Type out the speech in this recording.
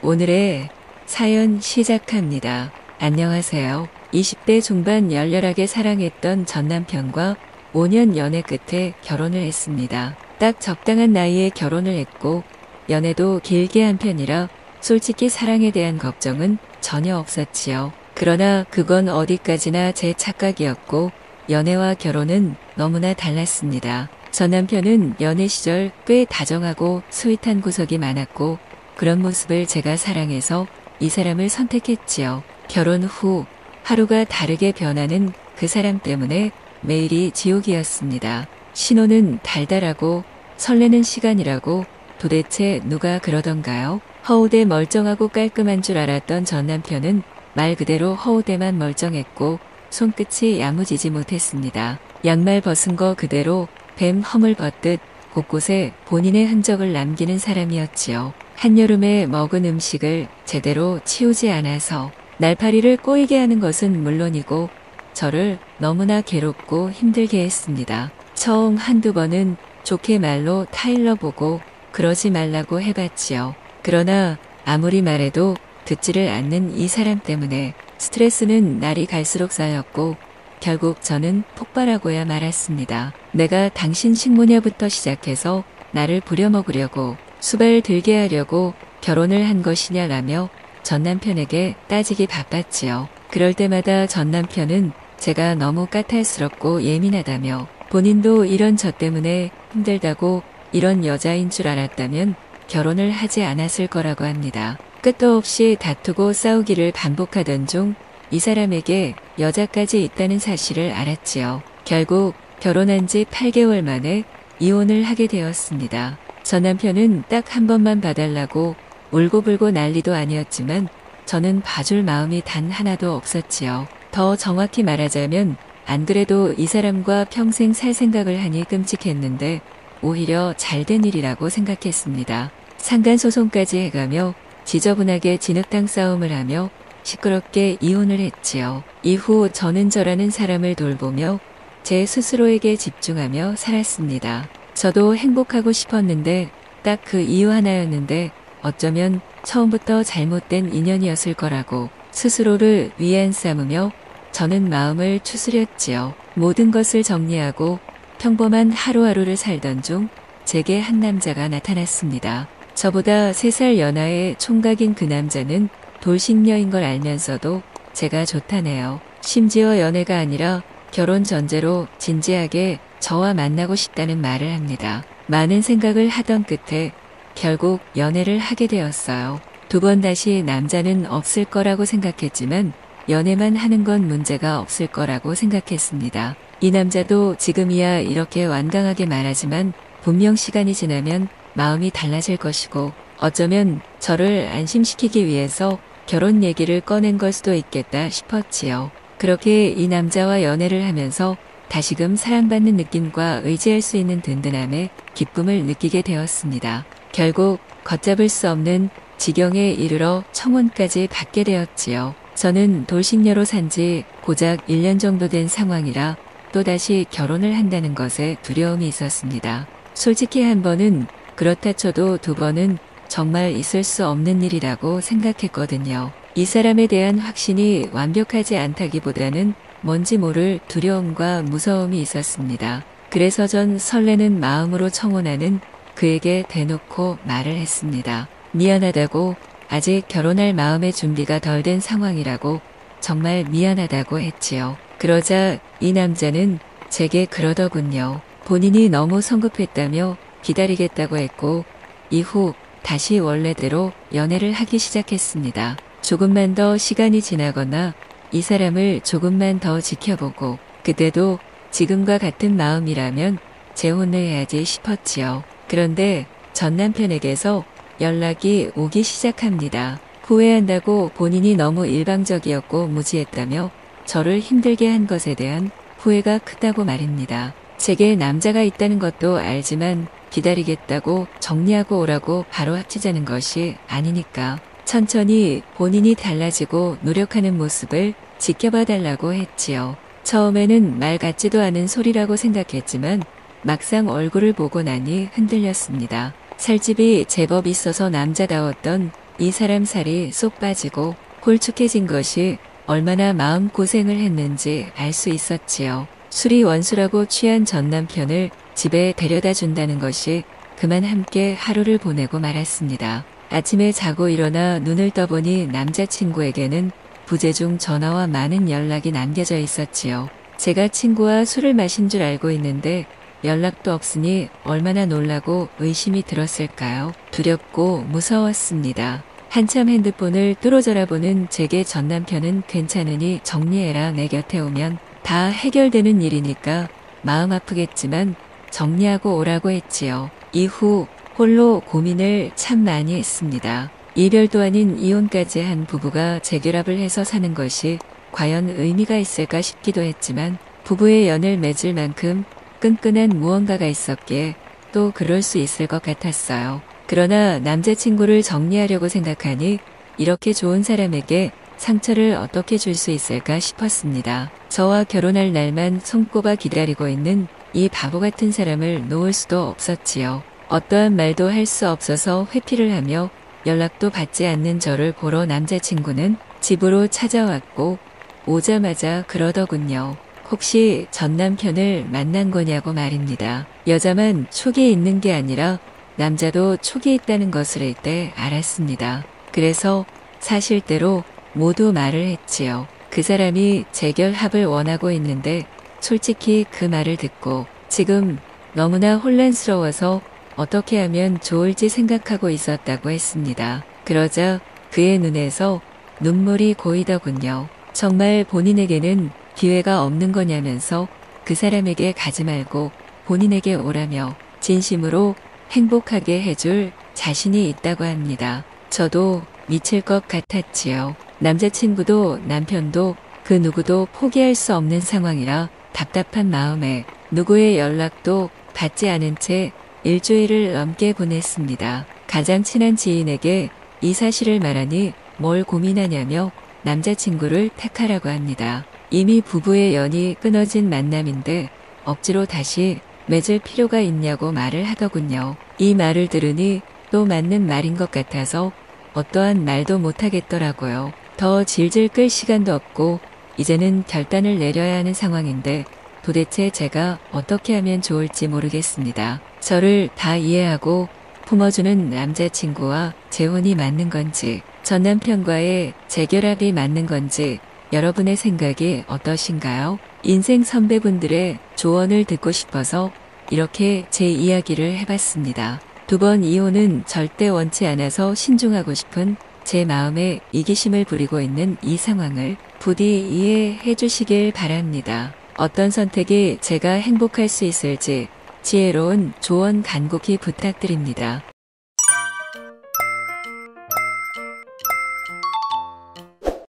오늘의 사연 시작합니다. 안녕하세요. 20대 중반 열렬하게 사랑했던 전 남편과 5년 연애 끝에 결혼을 했습니다. 딱 적당한 나이에 결혼을 했고 연애도 길게 한 편이라 솔직히 사랑에 대한 걱정은 전혀 없었지요. 그러나 그건 어디까지나 제 착각이었고 연애와 결혼은 너무나 달랐습니다. 전 남편은 연애 시절 꽤 다정하고 스윗한 구석이 많았고 그런 모습을 제가 사랑해서 이 사람을 선택했지요. 결혼 후 하루가 다르게 변하는 그 사람 때문에 매일이 지옥이었습니다. 신혼은 달달하고 설레는 시간이라고 도대체 누가 그러던가요? 허우대 멀쩡하고 깔끔한 줄 알았던 전 남편은 말 그대로 허우대만 멀쩡했고 손끝이 야무지지 못했습니다. 양말 벗은 거 그대로 뱀 허물 벗듯 곳곳에 본인의 흔적을 남기는 사람이었지요. 한여름에 먹은 음식을 제대로 치우지 않아서 날파리를 꼬이게 하는 것은 물론이고 저를 너무나 괴롭고 힘들게 했습니다. 처음 한두 번은 좋게 말로 타일러 보고 그러지 말라고 해봤지요. 그러나 아무리 말해도 듣지를 않는 이 사람 때문에 스트레스는 날이 갈수록 쌓였고 결국 저는 폭발하고야 말았습니다. 내가 당신 식모녀부터 시작해서 나를 부려먹으려고 수발 들게 하려고 결혼을 한 것이냐라며 전 남편에게 따지기 바빴지요. 그럴 때마다 전 남편은 제가 너무 까탈스럽고 예민하다며 본인도 이런 저 때문에 힘들다고 이런 여자인 줄 알았다면 결혼을 하지 않았을 거라고 합니다. 끝도 없이 다투고 싸우기를 반복하던 중 이 사람에게 여자까지 있다는 사실을 알았지요. 결국 결혼한 지 8개월 만에 이혼을 하게 되었습니다. 전 남편은 딱 한 번만 봐달라고 울고불고 난리도 아니었지만 저는 봐줄 마음이 단 하나도 없었지요. 더 정확히 말하자면 안 그래도 이 사람과 평생 살 생각을 하니 끔찍했는데 오히려 잘된 일이라고 생각했습니다. 상간소송까지 해가며 지저분하게 진흙탕 싸움을 하며 시끄럽게 이혼을 했지요. 이후 저는 저라는 사람을 돌보며 제 스스로에게 집중하며 살았습니다. 저도 행복하고 싶었는데 딱 그 이유 하나였는데 어쩌면 처음부터 잘못된 인연이었을 거라고 스스로를 위안 삼으며 저는 마음을 추스렸지요. 모든 것을 정리하고 평범한 하루하루를 살던 중 제게 한 남자가 나타났습니다. 저보다 3살 연하의 총각인 그 남자는 돌싱녀인 걸 알면서도 제가 좋다네요. 심지어 연애가 아니라 결혼 전제로 진지하게 저와 만나고 싶다는 말을 합니다. 많은 생각을 하던 끝에 결국 연애를 하게 되었어요. 2번 다시 남자는 없을 거라고 생각했지만 연애만 하는 건 문제가 없을 거라고 생각했습니다. 이 남자도 지금이야 이렇게 완강하게 말하지만 분명 시간이 지나면 마음이 달라질 것이고 어쩌면 저를 안심시키기 위해서 결혼 얘기를 꺼낸 걸 수도 있겠다 싶었지요. 그렇게 이 남자와 연애를 하면서 다시금 사랑받는 느낌과 의지할 수 있는 든든함에 기쁨을 느끼게 되었습니다. 결국 걷잡을 수 없는 지경에 이르러 청혼까지 받게 되었지요. 저는 돌싱녀로 산지 고작 1년 정도 된 상황이라 또다시 결혼을 한다는 것에 두려움이 있었습니다. 솔직히 한 번은 그렇다 쳐도 2번은 정말 있을 수 없는 일이라고 생각했거든요. 이 사람에 대한 확신이 완벽하지 않다기보다는 뭔지 모를 두려움과 무서움이 있었습니다. 그래서 전 설레는 마음으로 청혼하는 그에게 대놓고 말을 했습니다. 미안하다고, 아직 결혼할 마음의 준비가 덜 된 상황이라고, 정말 미안하다고 했지요. 그러자 이 남자는 제게 그러더군요. 본인이 너무 성급했다며 기다리겠다고 했고 이후 다시 원래대로 연애를 하기 시작했습니다. 조금만 더 시간이 지나거나 이 사람을 조금만 더 지켜보고 그때도 지금과 같은 마음이라면 재혼을 해야지 싶었지요. 그런데 전 남편에게서 연락이 오기 시작합니다. 후회한다고 본인이 너무 일방적이었고 무지했다며 저를 힘들게 한 것에 대한 후회가 크다고 말입니다. 제게 남자가 있다는 것도 알지만 기다리겠다고 정리하고 오라고 바로 합치자는 것이 아니니까 천천히 본인이 달라지고 노력하는 모습을 지켜봐 달라고 했지요. 처음에는 말 같지도 않은 소리라고 생각했지만 막상 얼굴을 보고 나니 흔들렸습니다. 살집이 제법 있어서 남자다웠던 이 사람 살이 쏙 빠지고 홀쭉해진 것이 얼마나 마음고생을 했는지 알 수 있었지요. 술이 원수라고 취한 전 남편을 집에 데려다 준다는 것이 그만 함께 하루를 보내고 말았습니다. 아침에 자고 일어나 눈을 떠보니 남자친구에게는 부재 중 전화와 많은 연락이 남겨져 있었지요. 제가 친구와 술을 마신 줄 알고 있는데 연락도 없으니 얼마나 놀라고 의심이 들었을까요? 두렵고 무서웠습니다. 한참 핸드폰을 뚫어져라 보는 제게 전 남편은 괜찮으니 정리해라, 내 곁에 오면 다 해결되는 일이니까 마음 아프겠지만 정리하고 오라고 했지요. 이후 홀로 고민을 참 많이 했습니다. 이별도 아닌 이혼까지 한 부부가 재결합을 해서 사는 것이 과연 의미가 있을까 싶기도 했지만 부부의 연을 맺을 만큼 끈끈한 무언가가 있었기에 또 그럴 수 있을 것 같았어요. 그러나 남자친구를 정리하려고 생각하니 이렇게 좋은 사람에게 상처를 어떻게 줄 수 있을까 싶었습니다. 저와 결혼할 날만 손꼽아 기다리고 있는 이 바보 같은 사람을 놓을 수도 없었지요. 어떠한 말도 할 수 없어서 회피를 하며 연락도 받지 않는 저를 보러 남자친구는 집으로 찾아왔고 오자마자 그러더군요. 혹시 전 남편을 만난 거냐고 말입니다. 여자만 촉이 있는 게 아니라 남자도 촉이 있다는 것을 이때 알았습니다. 그래서 사실대로 모두 말을 했지요. 그 사람이 재결합을 원하고 있는데 솔직히 그 말을 듣고 지금 너무나 혼란스러워서 어떻게 하면 좋을지 생각하고 있었다고 했습니다. 그러자 그의 눈에서 눈물이 고이더군요. 정말 본인에게는 기회가 없는 거냐면서 그 사람에게 가지 말고 본인에게 오라며 진심으로 행복하게 해줄 자신이 있다고 합니다. 저도 미칠 것 같았지요. 남자친구도 남편도 그 누구도 포기할 수 없는 상황이라 답답한 마음에 누구의 연락도 받지 않은 채 일주일을 넘게 보냈습니다. 가장 친한 지인에게 이 사실을 말하니 뭘 고민하냐며 남자친구를 택하라고 합니다. 이미 부부의 연이 끊어진 만남인데 억지로 다시 맺을 필요가 있냐고 말을 하더군요. 이 말을 들으니 또 맞는 말인 것 같아서 어떠한 말도 못하겠더라고요. 더 질질 끌 시간도 없고 이제는 결단을 내려야 하는 상황인데 도대체 제가 어떻게 하면 좋을지 모르겠습니다. 저를 다 이해하고 품어주는 남자친구와 재혼이 맞는 건지 전 남편과의 재결합이 맞는 건지 여러분의 생각이 어떠신가요? 인생 선배분들의 조언을 듣고 싶어서 이렇게 제 이야기를 해봤습니다. 2번 이혼은 절대 원치 않아서 신중하고 싶은 제 마음에 이기심을 부리고 있는 이 상황을 부디 이해해 주시길 바랍니다. 어떤 선택이 제가 행복할 수 있을지 지혜로운 조언 간곡히 부탁드립니다.